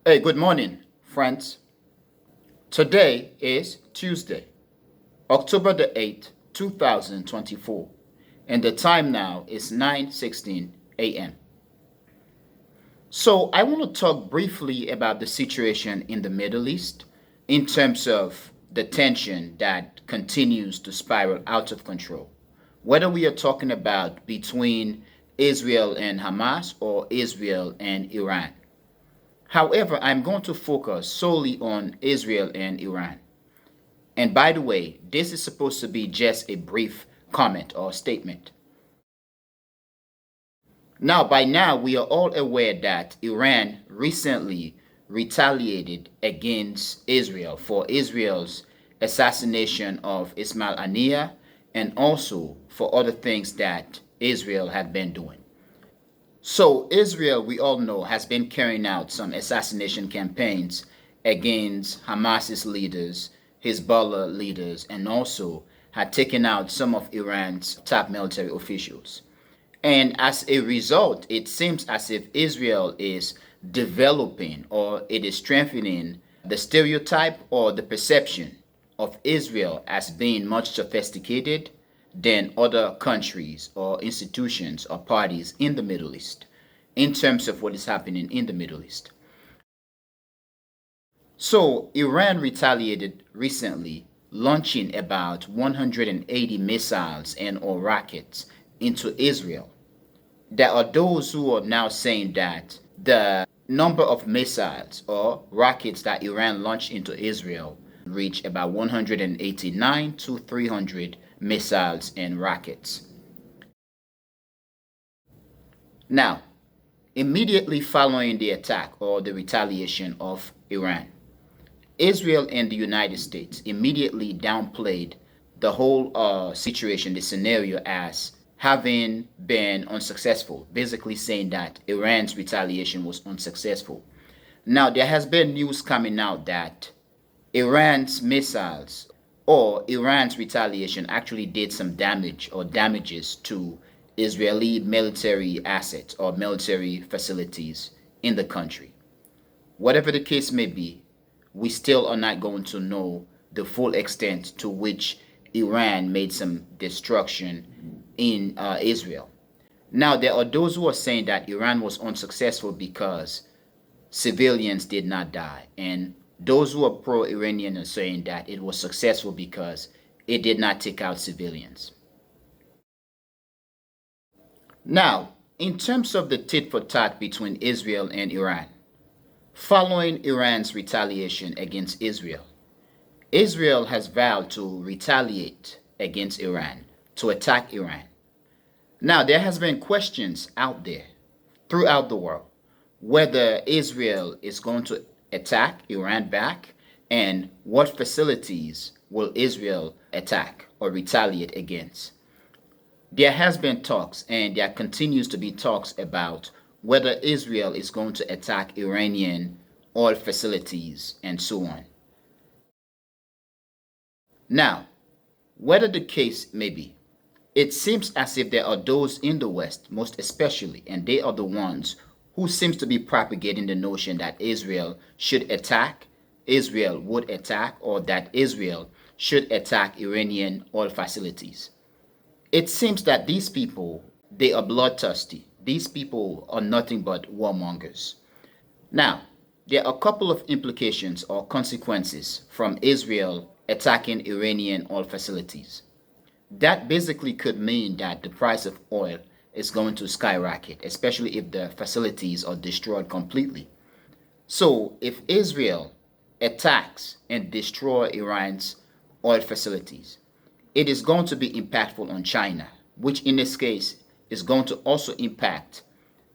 Hey, good morning, friends. Today is Tuesday, October the 8th, 2024, and the time now is 9:16 a.m. So, I want to talk briefly about the situation in the Middle East in terms of the tension that continues to spiral out of control. Whether we are talking about between Israel and Hamas or Israel and Iran. However, I'm going to focus solely on Israel and Iran. And by the way, this is supposed to be just a brief comment or statement. Now, by now, we are all aware that Iran recently retaliated against Israel for Israel's assassination of Ismail Haniyeh and also for other things that Israel had been doing. So, Israel, we all know, has been carrying out some assassination campaigns against Hamas's leaders, Hezbollah leaders, and also had taken out some of Iran's top military officials. And as a result, it seems as if Israel is developing or it is strengthening the stereotype or the perception of Israel as being much sophisticated than other countries or institutions or parties in the Middle East in terms of what is happening in the Middle East. So, Iran retaliated recently, launching about 180 missiles and or rockets into Israel. There are those who are now saying that the number of missiles or rockets that Iran launched into Israel reached about 189 to 300 missiles and rockets. Now, immediately following the attack or the retaliation of Iran, Israel and the United States immediately downplayed the whole situation, the scenario, as having been unsuccessful, basically saying that Iran's retaliation was unsuccessful. Now, there has been news coming out that Iran's missiles or Iran's retaliation actually did some damage or damages to Israeli military assets or military facilities in the country. Whatever the case may be, we still are not going to know the full extent to which Iran made some destruction in Israel. Now, there are those who are saying that Iran was unsuccessful because civilians did not die. And those who are pro-Iranian are saying that it was successful because it did not take out civilians. Now, in terms of the tit for tat between Israel and Iran, following Iran's retaliation against Israel, Israel has vowed to retaliate against Iran, to attack Iran. Now, there has been questions out there throughout the world whether Israel is going to attack Iran back and what facilities will Israel attack or retaliate against. There has been talks and there continues to be talks about whether Israel is going to attack Iranian oil facilities and so on. Now, whether the case may be, it seems as if there are those in the West, most especially, and they are the ones who seems to be propagating the notion that Israel should attack, Israel would attack, or that Israel should attack Iranian oil facilities. It seems that these people, they are bloodthirsty. These people are nothing but warmongers. Now, there are a couple of implications or consequences from Israel attacking Iranian oil facilities. That basically could mean that the price of oil is going to skyrocket, especially if the facilities are destroyed completely. So, if Israel attacks and destroys Iran's oil facilities, it is going to be impactful on China, which in this case is going to also impact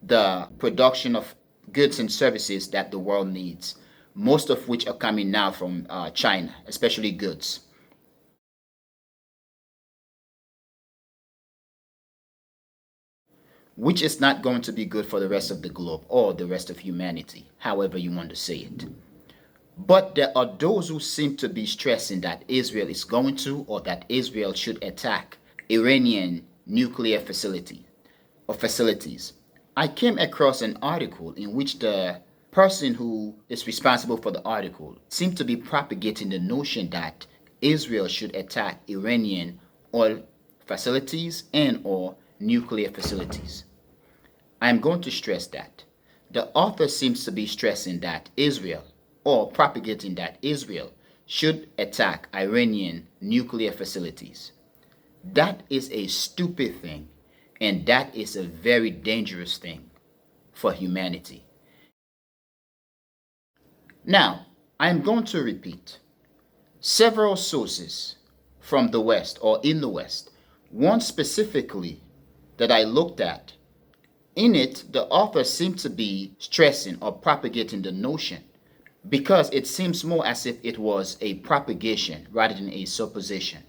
the production of goods and services that the world needs, most of which are coming now from China, especially goods. Which is not going to be good for the rest of the globe or the rest of humanity, however you want to say it. But there are those who seem to be stressing that Israel is going to or that Israel should attack Iranian nuclear facilities. I came across an article in which the person who is responsible for the article seemed to be propagating the notion that Israel should attack Iranian oil facilities and or nuclear facilities. I am going to stress that. The author seems to be stressing that Israel, or propagating that Israel, should attack Iranian nuclear facilities. That is a stupid thing, and that is a very dangerous thing for humanity. Now, I am going to repeat. Several sources from the West or in the West, one specifically that I looked at, in it, the author seemed to be stressing or propagating the notion because it seems more as if it was a propagation rather than a supposition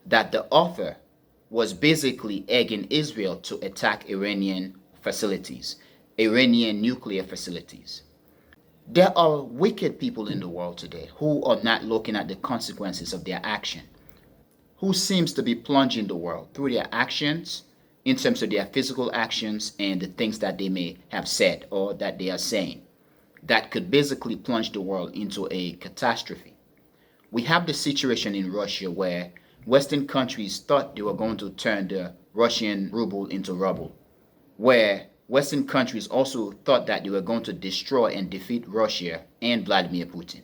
that the author was basically egging Israel to attack Iranian facilities, Iranian nuclear facilities. There are wicked people in the world today who are not looking at the consequences of their action, who seems to be plunging the world through their actions in terms of their physical actions and the things that they may have said or that they are saying that could basically plunge the world into a catastrophe. We have the situation in Russia where Western countries thought they were going to turn the Russian ruble into rubble, where Western countries also thought that they were going to destroy and defeat Russia and Vladimir Putin.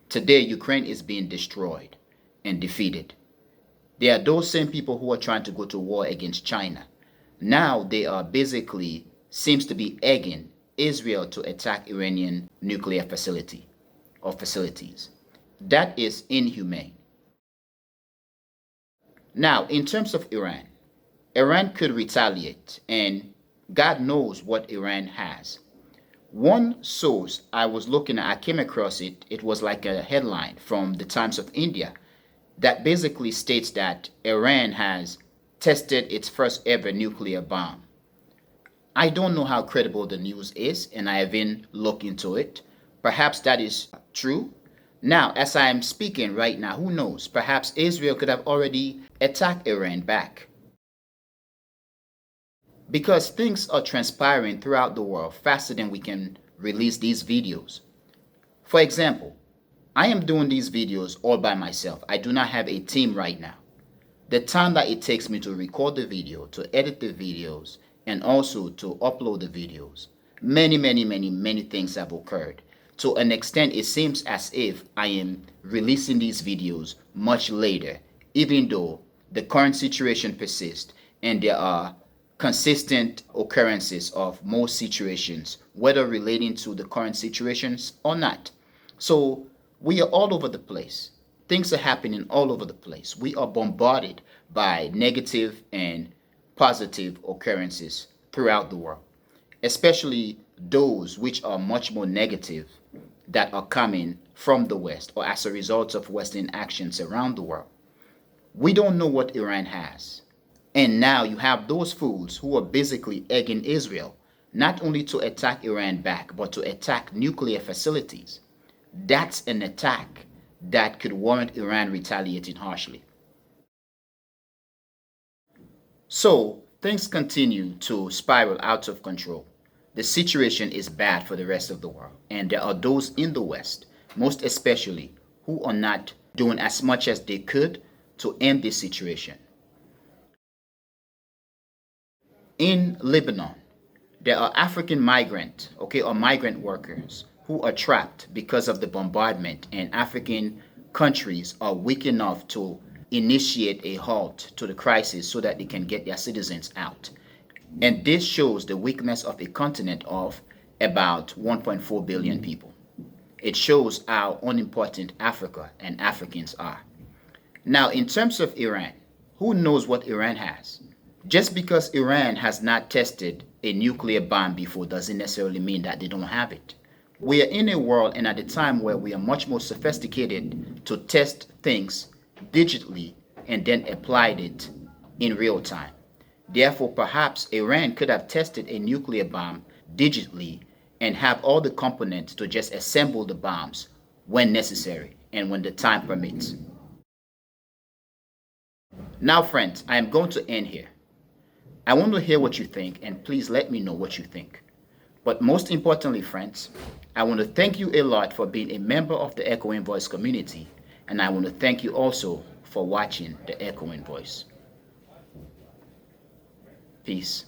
Today, Ukraine is being destroyed and defeated. There are those same people who are trying to go to war against China. Now they are basically, seems to be egging Israel to attack Iranian nuclear facility or facilities. That is inhumane. Now, in terms of Iran, Iran could retaliate, and God knows what Iran has. One source I was looking at, I came across it, it was like a headline from the Times of India that basically states that Iran has tested its first ever nuclear bomb. I don't know how credible the news is, and I haven't looked into it. Perhaps that is true. Now, as I am speaking right now, who knows? Perhaps Israel could have already attacked Iran back. Because things are transpiring throughout the world faster than we can release these videos. For example, I am doing these videos all by myself. I do not have a team right now. The time that it takes me to record the video, to edit the videos, and also to upload the videos, many things have occurred. To an extent, it seems as if I am releasing these videos much later, even though the current situation persists and there are consistent occurrences of most situations, whether relating to the current situations or not. So we are all over the place. Things are happening all over the place. We are bombarded by negative and positive occurrences throughout the world, especially those which are much more negative that are coming from the West or as a result of Western actions around the world. We don't know what Iran has. And now you have those fools who are basically egging Israel not only to attack Iran back, but to attack nuclear facilities. That's an attack that could warrant Iran retaliating harshly. So things continue to spiral out of control. The situation is bad for the rest of the world. And there are those in the West, most especially, who are not doing as much as they could to end this situation. In Lebanon, there are African migrant workers who are trapped because of the bombardment, and African countries are weak enough to initiate a halt to the crisis so that they can get their citizens out. And this shows the weakness of a continent of about 1.4 billion people. It shows how unimportant Africa and Africans are. Now, in terms of Iran, who knows what Iran has? Just because Iran has not tested a nuclear bomb before doesn't necessarily mean that they don't have it. We are in a world and at a time where we are much more sophisticated to test things digitally and then applied it in real time. Therefore, perhaps Iran could have tested a nuclear bomb digitally and have all the components to just assemble the bombs when necessary and when the time permits. Now, friends, I am going to end here. I want to hear what you think, and please let me know what you think. But most importantly, friends, I want to thank you a lot for being a member of the Echoing Voice community, and I want to thank you also for watching the Echoing Voice. Peace.